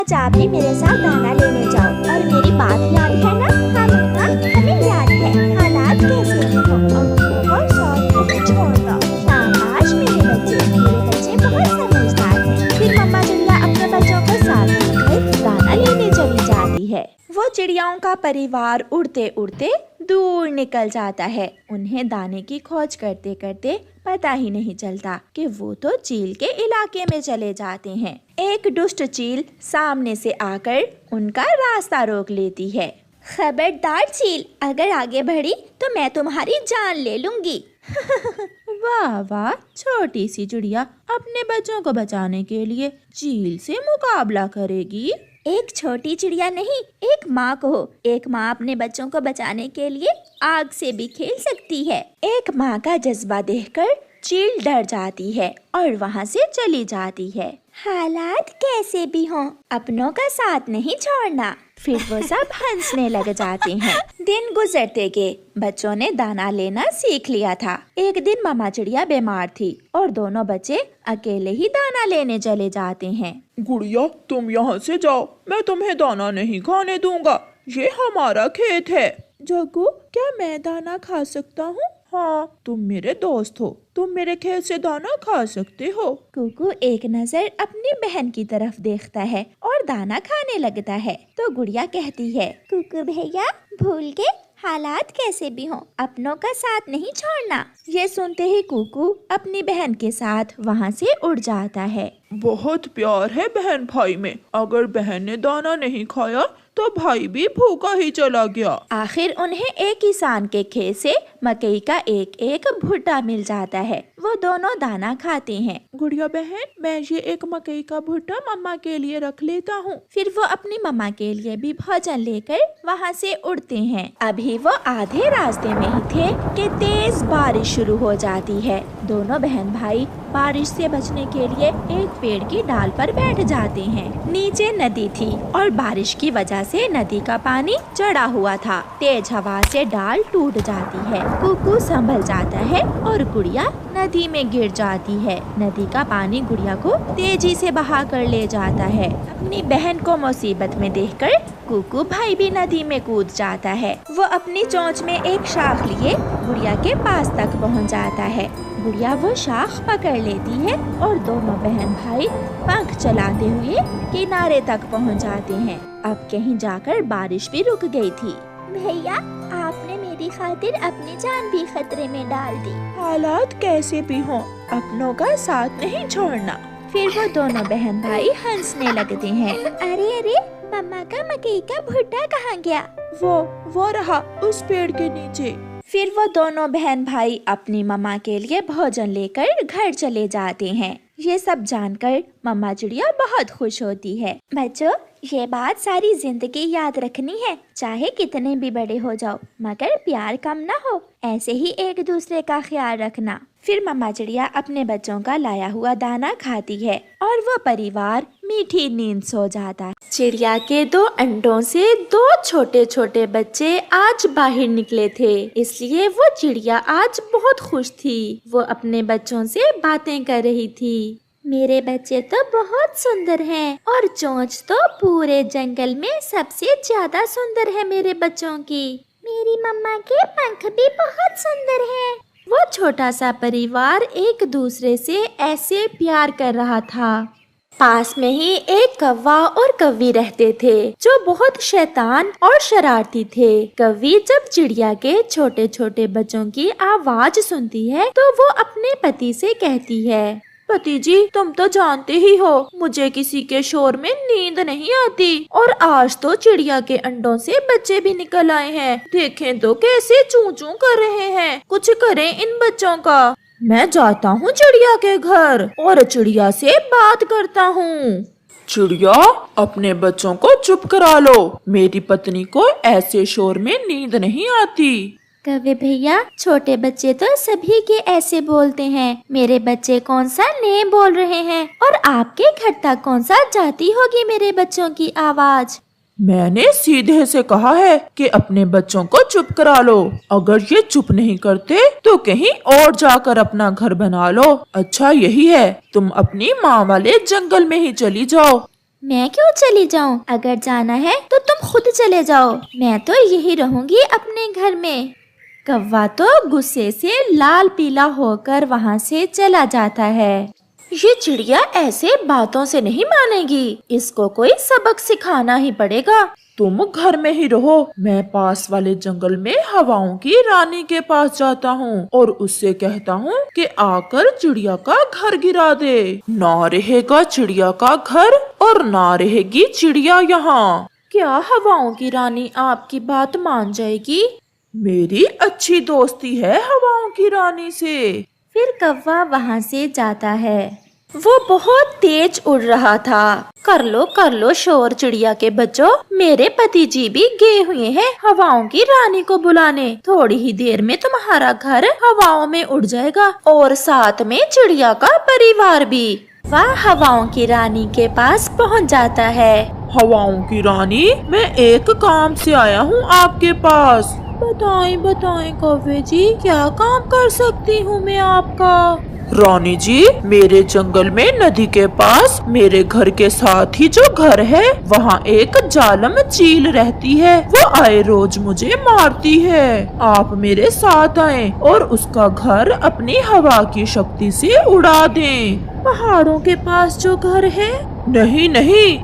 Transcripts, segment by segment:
आज आप भी मेरे साथ दाना लेने जाओ और मेरी बात याद है ना? हाँ मम्मा, हमें याद है। हालात कैसे भी हो, अम्मू को साथ नहीं छोड़ना। शाबाश मेरे बच्चे बहुत समझदार हैं। फिर मम्मा चिड़िया अपने बच्चों को साथ लेकर दाना लेने चली जाती है। वो चिड़ियाओं का परिवार उड़ते उड़ते दूर निकल जाता है। उन्हें दाने की खोज करते करते पता ही नहीं चलता कि वो तो चील के इलाके में चले जाते हैं। एक दुष्ट चील सामने से आकर उनका रास्ता रोक लेती है। खबरदार चील, अगर आगे बढ़ी तो मैं तुम्हारी जान ले लूंगी। वाह वाह, छोटी सी चिड़िया अपने बच्चों को बचाने के लिए चील से मुकाबला करेगी। एक छोटी चिड़िया नहीं, एक माँ को। एक माँ अपने बच्चों को बचाने के लिए आग से भी खेल सकती है। एक माँ का जज्बा देखकर चील डर जाती है और वहाँ से चली जाती है। हालात कैसे भी हों, अपनों का साथ नहीं छोड़ना। फिर वो सब हंसने लग जाते हैं। दिन गुजरते गए, बच्चों ने दाना लेना सीख लिया था। एक दिन मामा चिड़िया बीमार थी और दोनों बच्चे अकेले ही दाना लेने चले जाते हैं। गुड़िया, तुम यहाँ से जाओ, मैं तुम्हें दाना नहीं खाने दूंगा। ये हमारा खेत है। जग्गू, क्या मैं दाना खा सकता हूँ? हाँ, तुम मेरे दोस्त हो, तुम मेरे खेत से दाना खा सकते हो। कुकू एक नजर अपनी बहन की तरफ देखता है और दाना खाने लगता है। तो गुड़िया कहती है, कुकू भैया, भूल के हालात कैसे भी हों, अपनों का साथ नहीं छोड़ना। ये सुनते ही कुकू अपनी बहन के साथ वहाँ से उड़ जाता है। बहुत प्यार है बहन भाई में। अगर बहन ने दाना नहीं खाया तो भाई भी भूखा ही चला गया। आखिर उन्हें एक किसान के खेत से मकई का एक एक भुट्टा मिल जाता है। वो दोनों दाना खाते हैं। गुड़िया बहन, मैं ये एक मकई का भुट्टा मम्मा के लिए रख लेता हूँ। फिर वो अपनी मम्मा के लिए भी भोजन लेकर वहाँ से उड़ते हैं। अभी वो आधे रास्ते में ही थे कि तेज बारिश शुरू हो जाती है। दोनों बहन भाई बारिश से बचने के लिए एक पेड़ की डाल पर बैठ जाते हैं। नीचे नदी थी और बारिश की वजह से नदी का पानी चढ़ा हुआ था। तेज हवा से डाल टूट जाती है। कुकू संभल जाता है और गुड़िया नदी में गिर जाती है। नदी का पानी गुड़िया को तेजी से बहा कर ले जाता है। अपनी बहन को मुसीबत में देखकर कुकू भाई भी नदी में कूद जाता है। वो अपनी चोंच में एक शाख लिए गुड़िया के पास तक पहुंच जाता है। गुड़िया वो शाख पकड़ लेती है और दोनों बहन भाई पंख चलाते हुए किनारे तक पहुंच जाते हैं। अब कहीं जाकर बारिश भी रुक गई थी। भैया, आपने मेरी खातिर अपनी जान भी खतरे में डाल दी। हालात कैसे भी हों, अपनों का साथ नहीं छोड़ना। फिर वो दोनों बहन भाई हंसने लगते हैं। अरे अरे, मम्मा का मकई का भुट्टा कहाँ गया? वो रहा उस पेड़ के नीचे। फिर वो दोनों बहन भाई अपनी मम्मा के लिए भोजन लेकर घर चले जाते हैं। ये सब जानकर मम्मा चिड़िया बहुत खुश होती है। बच्चों, ये बात सारी जिंदगी याद रखनी है। चाहे कितने भी बड़े हो जाओ, मगर प्यार कम ना हो। ऐसे ही एक दूसरे का ख्याल रखना। फिर मम्मा चिड़िया अपने बच्चों का लाया हुआ दाना खाती है और वो परिवार मीठी नींद सो जाता है। चिड़िया के 2 अंडों से 2 छोटे छोटे बच्चे आज बाहर निकले थे, इसलिए वो चिड़िया आज बहुत खुश थी। वो अपने बच्चों से बातें कर रही थी। मेरे बच्चे तो बहुत सुंदर हैं और चोंच तो पूरे जंगल में सबसे ज्यादा सुंदर है मेरे बच्चों की। मेरी मम्मा के पंख भी बहुत सुंदर हैं। वो छोटा सा परिवार एक दूसरे से ऐसे प्यार कर रहा था। पास में ही एक कौवा और कौवी रहते थे जो बहुत शैतान और शरारती थे। कौवी जब चिड़िया के छोटे छोटे बच्चों की आवाज सुनती है तो वो अपने पति से कहती है, पति जी, तुम तो जानते ही हो मुझे किसी के शोर में नींद नहीं आती और आज तो चिड़िया के अंडों से बच्चे भी निकल आए हैं। देखें तो कैसे चूं चूं कर रहे हैं। कुछ करें इन बच्चों का। मैं जाता हूँ चिड़िया के घर और चिड़िया से बात करता हूँ। चिड़िया, अपने बच्चों को चुप करा लो। मेरी पत्नी को ऐसे शोर में नींद नहीं आती। कौवे भैया, छोटे बच्चे तो सभी के ऐसे बोलते हैं। मेरे बच्चे कौन सा नए बोल रहे हैं और आपके घर तक कौन सा जाती होगी मेरे बच्चों की आवाज? मैंने सीधे से कहा है कि अपने बच्चों को चुप करा लो। अगर ये चुप नहीं करते तो कहीं और जाकर अपना घर बना लो। अच्छा यही है, तुम अपनी माँ वाले जंगल में ही चली जाओ। मैं क्यों चली जाऊं? अगर जाना है तो तुम खुद चले जाओ, मैं तो यही रहूंगी अपने घर में। कौवा तो गुस्से से लाल पीला होकर वहाँ से चला जाता है। ये चिड़िया ऐसे बातों से नहीं मानेगी, इसको कोई सबक सिखाना ही पड़ेगा। तुम घर में ही रहो, मैं पास वाले जंगल में हवाओं की रानी के पास जाता हूँ और उससे कहता हूँ कि आकर चिड़िया का घर गिरा दे। ना रहेगा चिड़िया का घर और ना रहेगी चिड़िया यहाँ। क्या हवाओं की रानी आपकी बात मान जाएगी? मेरी अच्छी दोस्ती है हवाओं की रानी से। फिर कौवा वहाँ से जाता है। वो बहुत तेज उड़ रहा था। कर लो शोर चिड़िया के बच्चों, मेरे पति जी भी गए हुए हैं हवाओं की रानी को बुलाने। थोड़ी ही देर में तुम्हारा घर हवाओं में उड़ जाएगा और साथ में चिड़िया का परिवार भी। वह हवाओं की रानी के पास पहुंच जाता है। हवाओं की रानी, मैं एक काम से आया हूँ आपके पास। बताएं कौवे जी, क्या काम कर सकती हूँ मैं आपका? रानी जी, मेरे जंगल में नदी के पास मेरे घर के साथ ही जो घर है वहाँ एक जालम चील रहती है। वो आए रोज मुझे मारती है। आप मेरे साथ आए और उसका घर अपनी हवा की शक्ति से उड़ा दें। पहाड़ों के पास जो घर है? नहीं,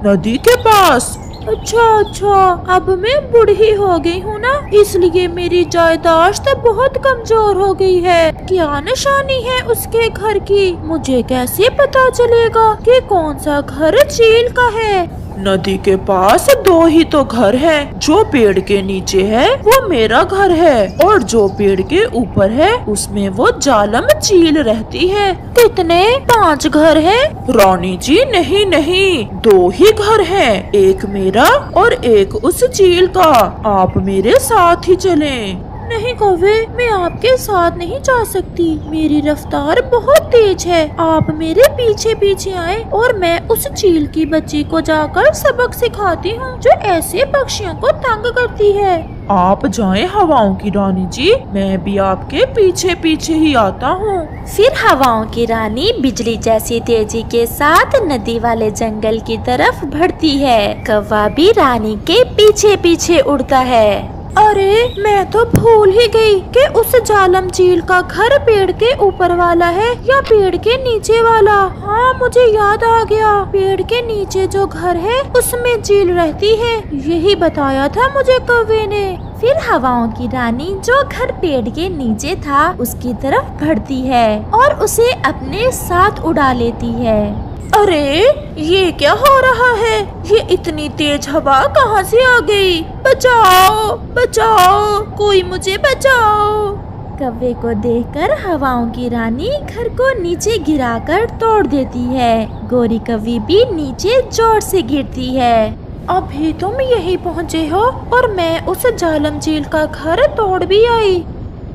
नदी के पास। अच्छा, अब मैं बूढ़ी हो गई हूँ ना, इसलिए मेरी याददाश्त बहुत कमजोर हो गई है। क्या निशानी है उसके घर की? मुझे कैसे पता चलेगा कि कौन सा घर चील का है? नदी के पास दो ही तो घर हैं। जो पेड़ के नीचे है वो मेरा घर है और जो पेड़ के ऊपर है उसमें वो जालम चील रहती है। कितने? 5 घर है? रानी जी नहीं, 2 ही घर हैं। एक मेरा और एक उस चील का। आप मेरे साथ ही चलें। नहीं कौवे, मैं आपके साथ नहीं जा सकती, मेरी रफ्तार बहुत तेज है। आप मेरे पीछे पीछे आए और मैं उस चील की बच्ची को जाकर सबक सिखाती हूँ जो ऐसे पक्षियों को तंग करती है। आप जाएं हवाओं की रानी जी, मैं भी आपके पीछे पीछे ही आता हूँ। फिर हवाओं की रानी बिजली जैसी तेजी के साथ नदी वाले जंगल की तरफ बढ़ती है। कौवा भी रानी के पीछे पीछे उड़ता है। अरे, मैं तो भूल ही गई कि उस जालम चील का घर पेड़ के ऊपर वाला है या पेड़ के नीचे वाला। हाँ, मुझे याद आ गया, पेड़ के नीचे जो घर है उसमें चील रहती है। यही बताया था मुझे कौवे ने। फिर हवाओं की रानी जो घर पेड़ के नीचे था उसकी तरफ बढ़ती है और उसे अपने साथ उड़ा लेती है। अरे, ये क्या हो रहा है? ये इतनी तेज हवा कहाँ से आ गई? बचाओ, कोई मुझे बचाओ। कौवे को देखकर हवाओं की रानी घर को नीचे गिराकर तोड़ देती है। गोरी कौवी भी नीचे जोर से गिरती है। अभी तुम यहीं पहुँचे हो और मैं उस जालम चील का घर तोड़ भी आई।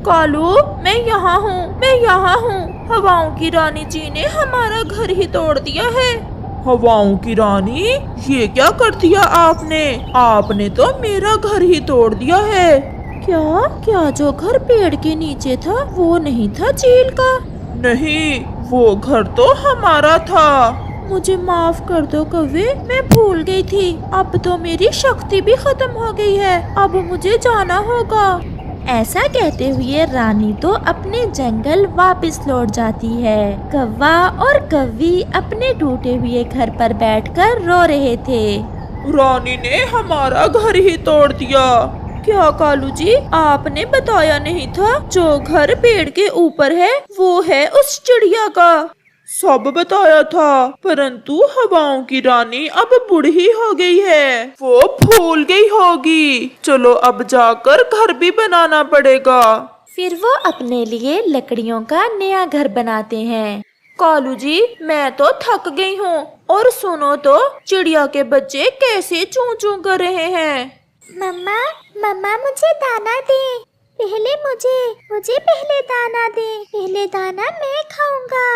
कालू, मैं यहाँ हूँ। हवाओं की रानी जी ने हमारा घर ही तोड़ दिया है। हवाओं की रानी, ये क्या कर दिया आपने? आपने तो मेरा घर ही तोड़ दिया है। क्या जो घर पेड़ के नीचे था वो नहीं था चील का? नहीं, वो घर तो हमारा था। मुझे माफ कर दो कौवे, मैं भूल गई थी। अब तो मेरी शक्ति भी खत्म हो गई है, अब मुझे जाना होगा। ऐसा कहते हुए रानी तो अपने जंगल वापस लौट जाती है। कौवा और कौवी अपने टूटे हुए घर पर बैठकर रो रहे थे। रानी ने हमारा घर ही तोड़ दिया। क्या कालू जी, आपने बताया नहीं था जो घर पेड़ के ऊपर है वो है उस चिड़िया का? सब बताया था, परंतु हवाओं की रानी अब बूढ़ी हो गई है, वो भूल गई होगी। चलो अब जाकर घर भी बनाना पड़ेगा। फिर वो अपने लिए लकड़ियों का नया घर बनाते हैं। कालू जी, मैं तो थक गई हूँ और सुनो तो, चिड़िया के बच्चे कैसे चूं चूं कर रहे हैं। मम्मा मुझे दाना दे। मुझे पहले दाना दे। पहले दाना मैं खाऊंगा।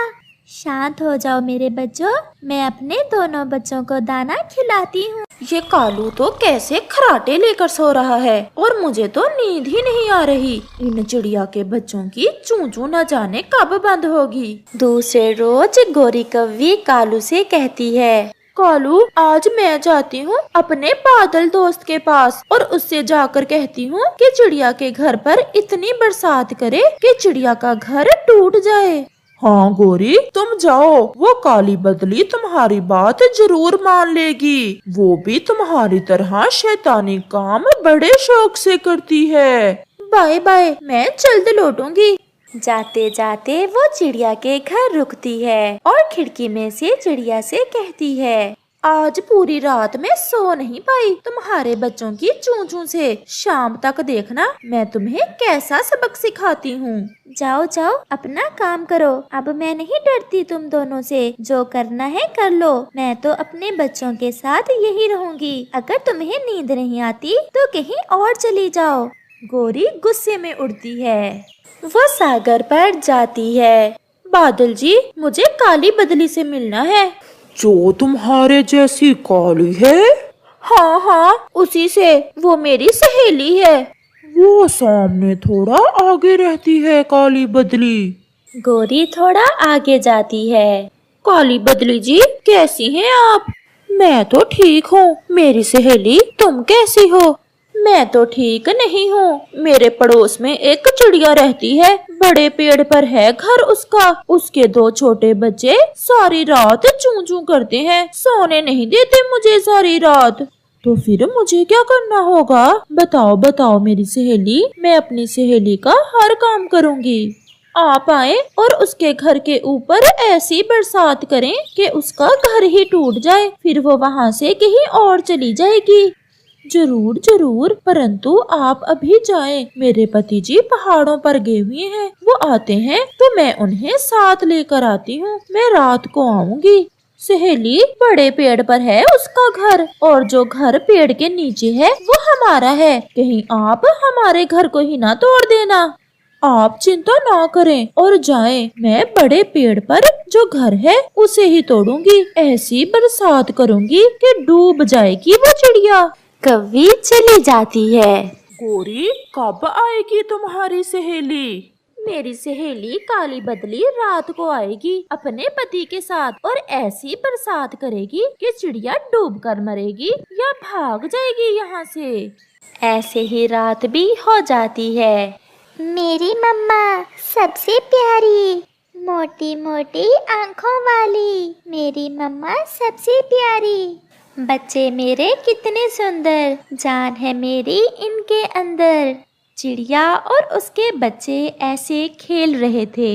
शांत हो जाओ मेरे बच्चों, मैं अपने दोनों बच्चों को दाना खिलाती हूँ। ये कालू तो कैसे खराटे लेकर सो रहा है और मुझे तो नींद ही नहीं आ रही। इन चिड़िया के बच्चों की चूं चूं न जाने कब बंद होगी। दूसरे रोज गोरी कौवी कालू से कहती है, कालू, आज मैं जाती हूँ अपने बादल दोस्त के पास और उससे जाकर कहती हूँ कि चिड़िया के घर पर इतनी बरसात करे कि चिड़िया का घर टूट जाए। हाँ गोरी, तुम जाओ, वो काली बदली तुम्हारी बात जरूर मान लेगी। वो भी तुम्हारी तरह शैतानी काम बड़े शौक से करती है। बाय बाय, मैं जल्द लौटूंगी। जाते जाते वो चिड़िया के घर रुकती है और खिड़की में से चिड़िया से कहती है, आज पूरी रात में सो नहीं पाई तुम्हारे बच्चों की चूं चूं से। शाम तक देखना मैं तुम्हें कैसा सबक सिखाती हूँ। जाओ जाओ, अपना काम करो। अब मैं नहीं डरती तुम दोनों से। जो करना है कर लो। मैं तो अपने बच्चों के साथ यही रहूंगी। अगर तुम्हें नींद नहीं आती तो कहीं और चली जाओ। गोरी गुस्से में उड़ती है। वो सागर पर जाती है। बादल जी, मुझे काली बदली से मिलना है। जो तुम्हारे जैसी काली है? हाँ हाँ, उसी से। वो मेरी सहेली है। वो सामने थोड़ा आगे रहती है काली बदली। गोरी थोड़ा आगे जाती है। काली बदली जी, कैसी हैं आप? मैं तो ठीक हूँ। मेरी सहेली, तुम कैसी हो? मैं तो ठीक नहीं हूँ। मेरे पड़ोस में एक चिड़िया रहती है। बड़े पेड़ पर है घर उसका। उसके 2 छोटे बच्चे सारी रात चूं चूं करते हैं, सोने नहीं देते मुझे सारी रात। तो फिर मुझे क्या करना होगा? बताओ बताओ मेरी सहेली, मैं अपनी सहेली का हर काम करूँगी। आप आए और उसके घर के ऊपर ऐसी बरसात करें कि उसका घर ही टूट जाए, फिर वो वहाँ से कहीं और चली जाएगी। जरूर जरूर, परंतु आप अभी जाएं। मेरे पति जी पहाड़ों पर गए हुए हैं। वो आते हैं तो मैं उन्हें साथ लेकर आती हूँ। मैं रात को आऊंगी। सहेली, बड़े पेड़ पर है उसका घर और जो घर पेड़ के नीचे है वो हमारा है। कहीं आप हमारे घर को ही ना तोड़ देना। आप चिंता ना करें और जाएं। मैं बड़े पेड़ पर जो घर है उसे ही तोड़ूंगी। ऐसी बरसात करूंगी कि डूब जाएगी वो चिड़िया। कौवी चली जाती है। गोरी, कब आएगी तुम्हारी सहेली? मेरी सहेली काली बदली रात को आएगी अपने पति के साथ और ऐसी बरसात करेगी कि चिड़िया डूब कर मरेगी या भाग जाएगी यहाँ से। ऐसे ही रात भी हो जाती है। मेरी मम्मा सबसे प्यारी, मोटी मोटी आंखों वाली। मेरी मम्मा सबसे प्यारी। बच्चे मेरे कितने सुंदर, जान है मेरी इनके अंदर। चिड़िया और उसके बच्चे ऐसे खेल रहे थे।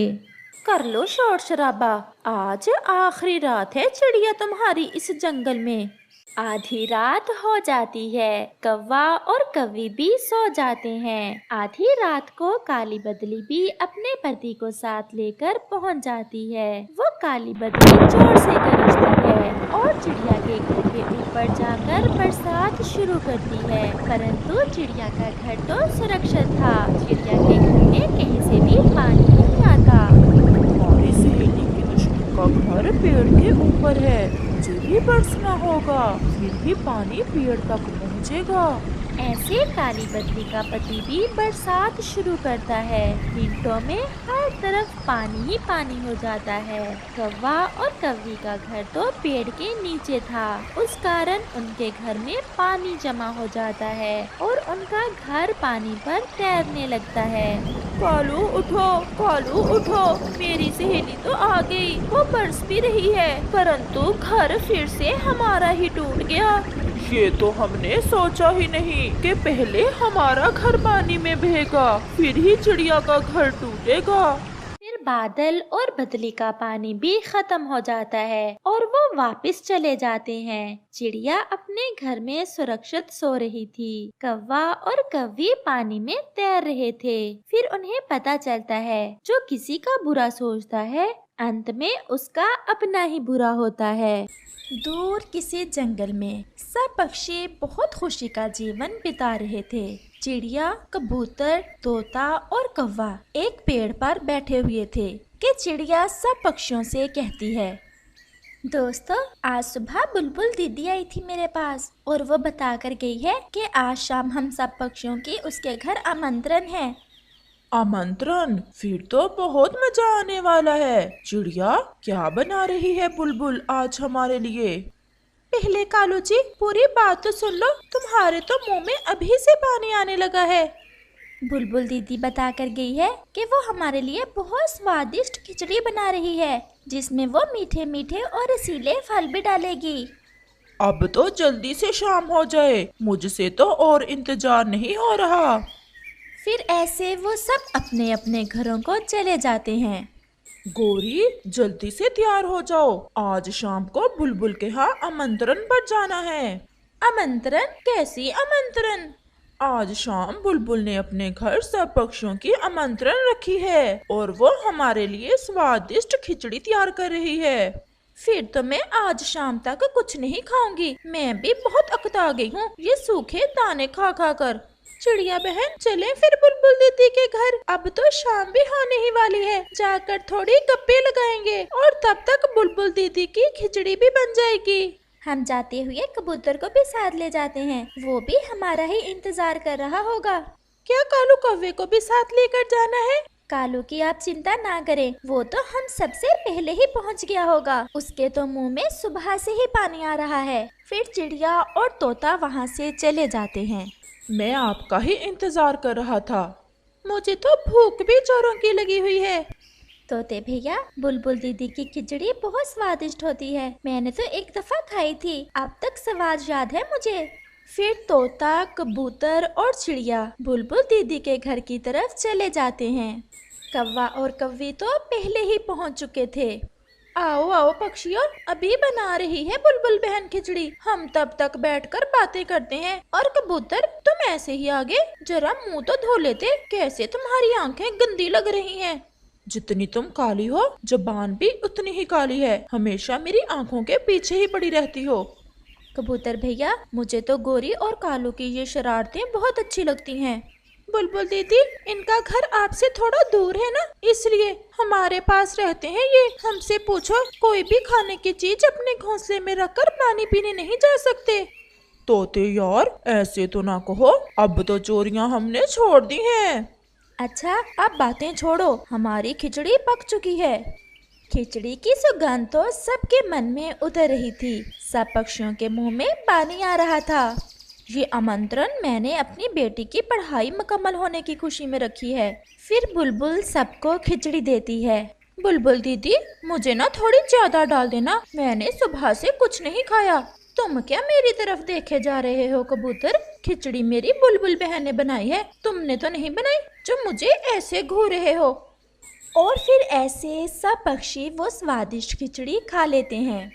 कर लो शोर शराबा, आज आखिरी रात है चिड़िया तुम्हारी इस जंगल में। आधी रात हो जाती है। कौवा और कौवी भी सो जाते हैं। आधी रात को काली बदली भी अपने पति को साथ लेकर पहुंच जाती है। वो काली बदली जोर से गरजती है और चिड़िया के घर के ऊपर जाकर बरसात शुरू करती है। परंतु चिड़िया का घर तो सुरक्षित था। चिड़िया के घर में कहीं से भी पानी नहीं आता। हमारी सहेली की दुश्मन का घर पेड़ के ऊपर है। मुझे भी बरसना होगा, फिर ही पानी पेड़ तक पहुँचेगा। ऐसे काली बदली का पति भी बरसात शुरू करता है। मिनटों में हर तरफ पानी ही पानी हो जाता है। कौवा और कौवी का घर तो पेड़ के नीचे था, उस कारण उनके घर में पानी जमा हो जाता है और उनका घर पानी पर तैरने लगता है। कालू उठो, कालू उठो, मेरी सहेली तो आ गई। वो बरस भी रही है, परंतु घर फिर से हमारा ही टूट गया। ये तो हमने सोचा ही नहीं कि पहले हमारा घर पानी में बहेगा, फिर ही चिड़िया का घर टूटेगा। फिर बादल और बदली का पानी भी खत्म हो जाता है और वो वापस चले जाते हैं। चिड़िया अपने घर में सुरक्षित सो रही थी। कौवा और कौवी पानी में तैर रहे थे। फिर उन्हें पता चलता है, जो किसी का बुरा सोचता है अंत में उसका अपना ही बुरा होता है। दूर किसी जंगल में सब पक्षी बहुत खुशी का जीवन बिता रहे थे। चिड़िया, कबूतर, तोता और कौवा एक पेड़ पर बैठे हुए थे कि चिड़िया सब पक्षियों से कहती है, दोस्तों, आज सुबह बुलबुल दीदी आई थी मेरे पास और वो बता कर गई है कि आज शाम हम सब पक्षियों की उसके घर आमंत्रण है। आमंत्रण? फिर तो बहुत मजा आने वाला है। चिड़िया, क्या बना रही है बुलबुल आज हमारे लिए? पहले कालू जी पूरी बात तो सुन लो, तुम्हारे तो मुंह में अभी से पानी आने लगा है। बुलबुल दीदी बता कर गई है कि वो हमारे लिए बहुत स्वादिष्ट खिचड़ी बना रही है, जिसमें वो मीठे मीठे और रसीले फल भी डालेगी। अब तो जल्दी से शाम हो जाए, मुझसे तो और इंतजार नहीं हो रहा। फिर ऐसे वो सब अपने अपने घरों को चले जाते हैं। गौरी जल्दी से तैयार हो जाओ, आज शाम को बुलबुल के यहाँ आमंत्रण पर जाना है। आमंत्रण? कैसी आमंत्रण? आज शाम बुलबुल ने अपने घर सब पक्षियों की आमंत्रण रखी है और वो हमारे लिए स्वादिष्ट खिचड़ी तैयार कर रही है। फिर तो मैं आज शाम तक कुछ नहीं खाऊंगी, मैं भी बहुत अकता गई हूँ ये सूखे दाने खा खा कर। चिड़िया बहन चलें फिर बुलबुल दीदी के घर, अब तो शाम भी होने ही वाली है, जाकर थोड़ी गप्पे लगाएंगे और तब तक बुलबुल दीदी की खिचड़ी भी बन जाएगी। हम जाते हुए कबूतर को भी साथ ले जाते हैं, वो भी हमारा ही इंतजार कर रहा होगा। क्या कालू कौवे को भी साथ लेकर जाना है? कालू की आप चिंता ना करें, वो तो हम सबसे पहले ही पहुंच गया होगा, उसके तो मुंह में सुबह से ही पानी आ रहा है। फिर चिड़िया और तोता वहाँ से चले जाते हैं। मैं आपका ही इंतजार कर रहा था। मुझे तो भूख भी जोरों की लगी हुई है। तोते भैया, बुलबुल दीदी की खिचड़ी बहुत स्वादिष्ट होती है, मैंने तो एक दफा खाई थी, अब तक स्वाद याद है मुझे। फिर तोता, कबूतर और चिड़िया बुलबुल दीदी के घर की तरफ चले जाते हैं। कौवा और कौवी तो पहले ही पहुंच चुके थे। आओ आओ पक्षियों, अभी बना रही है बुलबुल बहन खिचड़ी, हम तब तक बैठकर बातें करते हैं। और कबूतर तुम ऐसे ही आगे, जरा मुंह तो धो लेते, कैसे तुम्हारी आंखें गंदी लग रही हैं। जितनी तुम काली हो, जुबान भी उतनी ही काली है, हमेशा मेरी आंखों के पीछे ही पड़ी रहती हो। कबूतर भैया, मुझे तो गोरी और कालू की ये शरारतें बहुत अच्छी लगती हैं। बुलबुल दीदी, इनका घर आपसे थोड़ा दूर है ना, इसलिए हमारे पास रहते हैं ये। हमसे पूछो, कोई भी खाने की चीज अपने घोंसले में रखकर पानी पीने नहीं जा सकते। तोते यार ऐसे तो ना कहो, अब तो चोरियां हमने छोड़ दी हैं। अच्छा अब बातें छोड़ो, हमारी खिचड़ी पक चुकी है। खिचड़ी की सुगंध तो सबके मन में उतर रही थी, सब पक्षियों के मुंह में पानी आ रहा था। ये आमंत्रण मैंने अपनी बेटी की पढ़ाई मुकम्मल होने की खुशी में रखी है। फिर बुलबुल सबको खिचड़ी देती है। बुलबुल दीदी, मुझे ना थोड़ी ज्यादा डाल देना, मैंने सुबह से कुछ नहीं खाया। तुम क्या मेरी तरफ देखे जा रहे हो कबूतर? खिचड़ी मेरी बुलबुल बहन ने बनाई है, तुमने तो नहीं बनाई जो मुझे ऐसे घूर रहे हो। और फिर ऐसे सब पक्षी वो स्वादिष्ट खिचड़ी खा लेते हैं।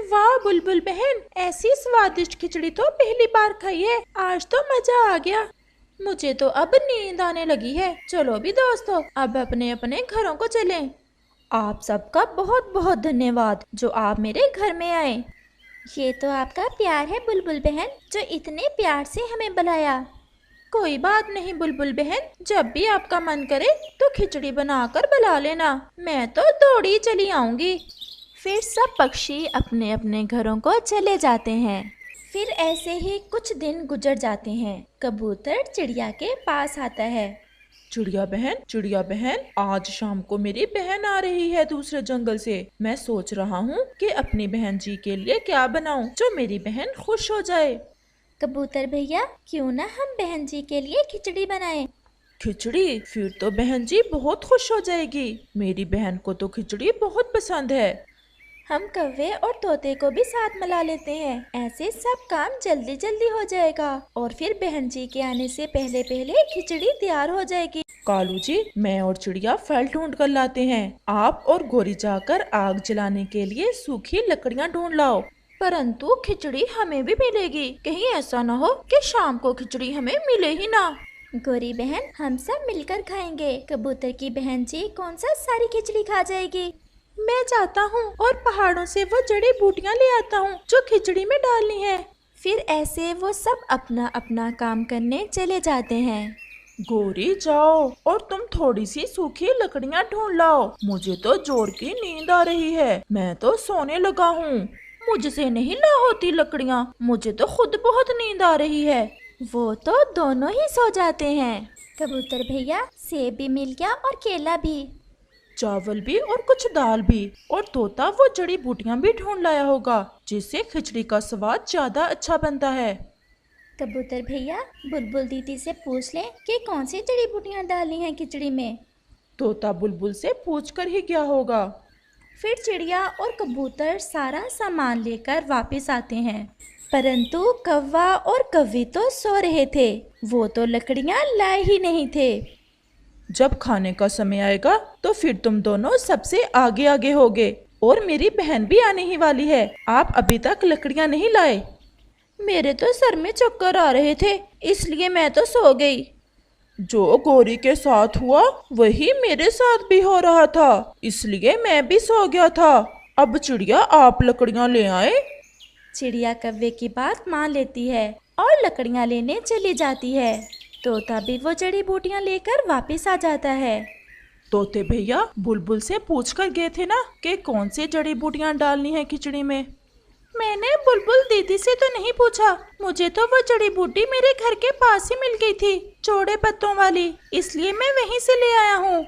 वाह बुलबुल बहन, ऐसी स्वादिष्ट खिचड़ी तो पहली बार खाई है, आज तो मजा आ गया। मुझे तो अब नींद आने लगी है, चलो भी दोस्तों अब अपने अपने घरों को चलें। आप सबका बहुत बहुत धन्यवाद जो आप मेरे घर में आए। ये तो आपका प्यार है बुलबुल बहन, जो इतने प्यार से हमें बुलाया। कोई बात नहीं बुलबुल बहन, जब भी आपका मन करे तो खिचड़ी बनाकर बुला लेना, मैं तो दौड़ी चली आऊंगी। फिर सब पक्षी अपने अपने घरों को चले जाते हैं। फिर ऐसे ही कुछ दिन गुजर जाते हैं। कबूतर चिड़िया के पास आता है। चिड़िया बहन, आज शाम को मेरी बहन आ रही है दूसरे जंगल से। मैं सोच रहा हूँ कि अपनी बहन जी के लिए क्या बनाऊं जो मेरी बहन खुश हो जाए। कबूतर भैया, क्यों ना हम बहन जी के लिए खिचड़ी बनाएं? खिचड़ी? फिर तो बहन जी बहुत खुश हो जाएगी, मेरी बहन को तो खिचड़ी बहुत पसंद है। हम कौवे और तोते को भी साथ मिला लेते हैं, ऐसे सब काम जल्दी जल्दी हो जाएगा और फिर बहन जी के आने से पहले पहले खिचड़ी तैयार हो जाएगी। कालू जी, मैं और चिड़िया फल ढूंढ कर लाते हैं, आप और गोरी जाकर आग जलाने के लिए सूखी लकड़ियाँ ढूंढ लाओ। परंतु खिचड़ी हमें भी मिलेगी, कहीं ऐसा न हो कि शाम को खिचड़ी हमें मिले ही ना। गोरी बहन, हम सब मिलकर खाएंगे, कबूतर की बहन जी कौन सा सारी खिचड़ी खा जाएगी। मैं जाता हूँ और पहाड़ों से वो जड़ी बूटियाँ ले आता हूँ जो खिचड़ी में डालनी है। फिर ऐसे वो सब अपना अपना काम करने चले जाते हैं। गोरी जाओ और तुम थोड़ी सी सूखी लकड़ियाँ ढूंढ लाओ, मुझे तो जोर की नींद आ रही है, मैं तो सोने लगा हूँ। मुझसे नहीं ला होती लकड़ियाँ, मुझे तो खुद बहुत नींद आ रही है। वो तो दोनों ही सो जाते हैं। कबूतर भैया, सेब भी मिल गया और केला भी। चावल भी और कुछ दाल भी, और तोता वो जड़ी बूटियां भी ढूंढ लाया होगा जिससे खिचड़ी का स्वाद ज्यादा अच्छा बनता है। कबूतर भैया बुलबुल दीदी से पूछ लें कि कौन सी जड़ी बूटियां डालनी हैं खिचड़ी में। तोता बुलबुल से पूछ कर ही क्या होगा। फिर चिड़िया और कबूतर सारा सामान लेकर वापस आते हैं, परंतु कौवा और कव्वी तो सो रहे थे। वो तो लकड़ियां लाए ही नहीं थे। जब खाने का समय आएगा तो फिर तुम दोनों सबसे आगे आगे होगे, और मेरी बहन भी आने ही वाली है। आप अभी तक लकड़ियां नहीं लाए। मेरे तो सर में चक्कर आ रहे थे, इसलिए मैं तो सो गई। जो गौरी के साथ हुआ वही मेरे साथ भी हो रहा था, इसलिए मैं भी सो गया था। अब चिड़िया आप लकड़ियां ले आए। चिड़िया कव्वे की बात मान लेती है और लकड़ियां लेने चली जाती है। तोता भी वो जड़ी बूटियां लेकर वापस आ जाता है। तोते भैया बुलबुल से पूछ कर गए थे ना कि कौन सी जड़ी बूटियां डालनी है खिचड़ी में। मैंने बुलबुल दीदी से तो नहीं पूछा, मुझे तो वो जड़ी बूटी मेरे घर के पास ही मिल गई थी, चौड़े पत्तों वाली, इसलिए मैं वहीं से ले आया हूँ।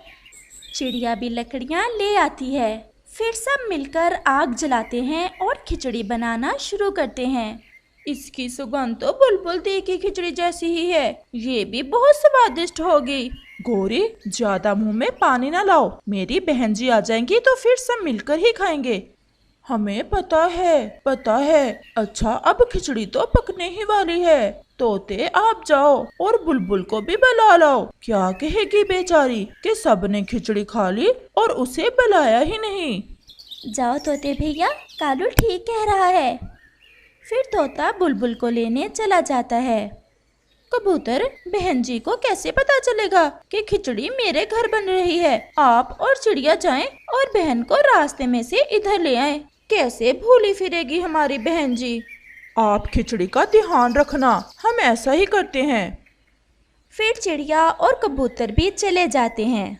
चिड़िया भी लकड़ियाँ ले आती है। फिर सब मिलकर आग जलाते हैं और खिचड़ी बनाना शुरू करते हैं। इसकी सुगंध तो बुलबुल दी की खिचड़ी जैसी ही है, ये भी बहुत स्वादिष्ट होगी। गौरी ज्यादा मुंह में पानी ना लाओ, मेरी बहन जी आ जाएंगी तो फिर सब मिलकर ही खाएंगे। हमें पता है। अच्छा अब खिचड़ी तो पकने ही वाली है। तोते आप जाओ और बुलबुल को भी बुला लाओ। क्या कहेगी बेचारी कि सबने खिचड़ी खा ली और उसे बुलाया ही नहीं। जाओ तोते भैया, कालू ठीक कह रहा है। फिर तोता बुलबुल को लेने चला जाता है। कबूतर, बहन जी को कैसे पता चलेगा कि खिचड़ी मेरे घर बन रही है? आप और चिड़िया जाएं और बहन को रास्ते में से इधर ले आएं। कैसे भूली फिरेगी हमारी बहन जी। आप खिचड़ी का ध्यान रखना, हम ऐसा ही करते हैं। फिर चिड़िया और कबूतर भी चले जाते हैं।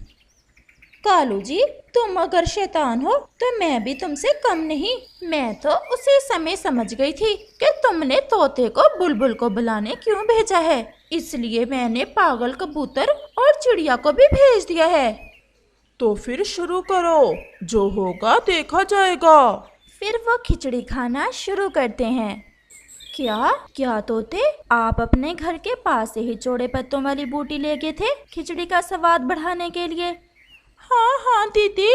कालू जी, तुम अगर शैतान हो तो मैं भी तुमसे कम नहीं। मैं तो उसी समय समझ गई थी कि तुमने तोते को बुलबुल को बुलाने क्यों भेजा है, इसलिए मैंने पागल कबूतर और चिड़िया को भी भेज दिया है। तो फिर शुरू करो, जो होगा देखा जाएगा। फिर वो खिचड़ी खाना शुरू करते हैं। क्या तोते, आप अपने घर के पास से ही चौड़े पत्तों वाली बूटी ले गए थे खिचड़ी का स्वाद बढ़ाने के लिए? हाँ दीदी।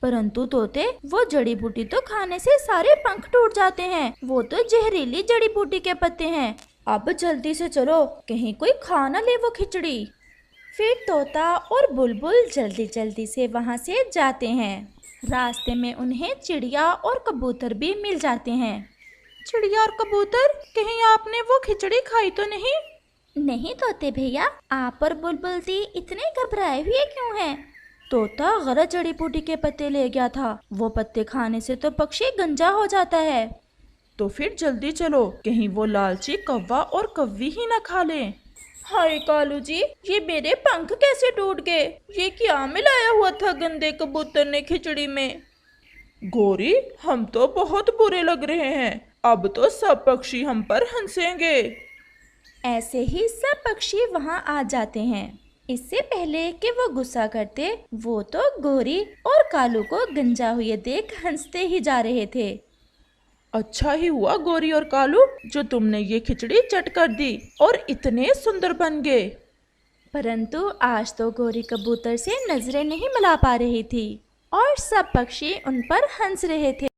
परंतु तोते, वो जड़ी बूटी तो खाने से सारे पंख टूट जाते हैं। वो तो जहरीली जड़ी बूटी के पत्ते हैं। अब जल्दी से चलो, कहीं कोई खा ना ले वो खिचड़ी। फिर तोता और बुलबुल जल्दी जल्दी से वहाँ से जाते हैं। रास्ते में उन्हें चिड़िया और कबूतर भी मिल जाते हैं। चिड़िया और कबूतर, कहीं आपने वो खिचड़ी खाई तो नहीं? नहीं तोते भैया, आप और बुलबुल दी इतने घबराए हुए क्यों हैं? तोता गलत जड़ी बूटी के पत्ते ले गया था। वो पत्ते खाने से तो पक्षी गंजा हो जाता है। तो फिर जल्दी चलो, कहीं वो लालची कौवा और कव्वी ही न खा लें। हाय कालू जी, ये मेरे पंख कैसे टूट गए? ये क्या मिलाया हुआ था गंदे कबूतर ने खिचड़ी में? गौरी, हम तो बहुत बुरे लग रहे हैं। अब तो सब पक्षी हम पर हंसेंगे। ऐसे ही सब पक्षी वहाँ आ जाते हैं। इससे पहले कि वो गुस्सा करते, वो तो गौरी और कालू को गंजा हुए देख हंसते ही जा रहे थे। अच्छा ही हुआ गौरी और कालू जो तुमने ये खिचड़ी चट कर दी और इतने सुंदर बन गए। परंतु आज तो गौरी कबूतर से नजरें नहीं मिला पा रही थी और सब पक्षी उन पर हंस रहे थे।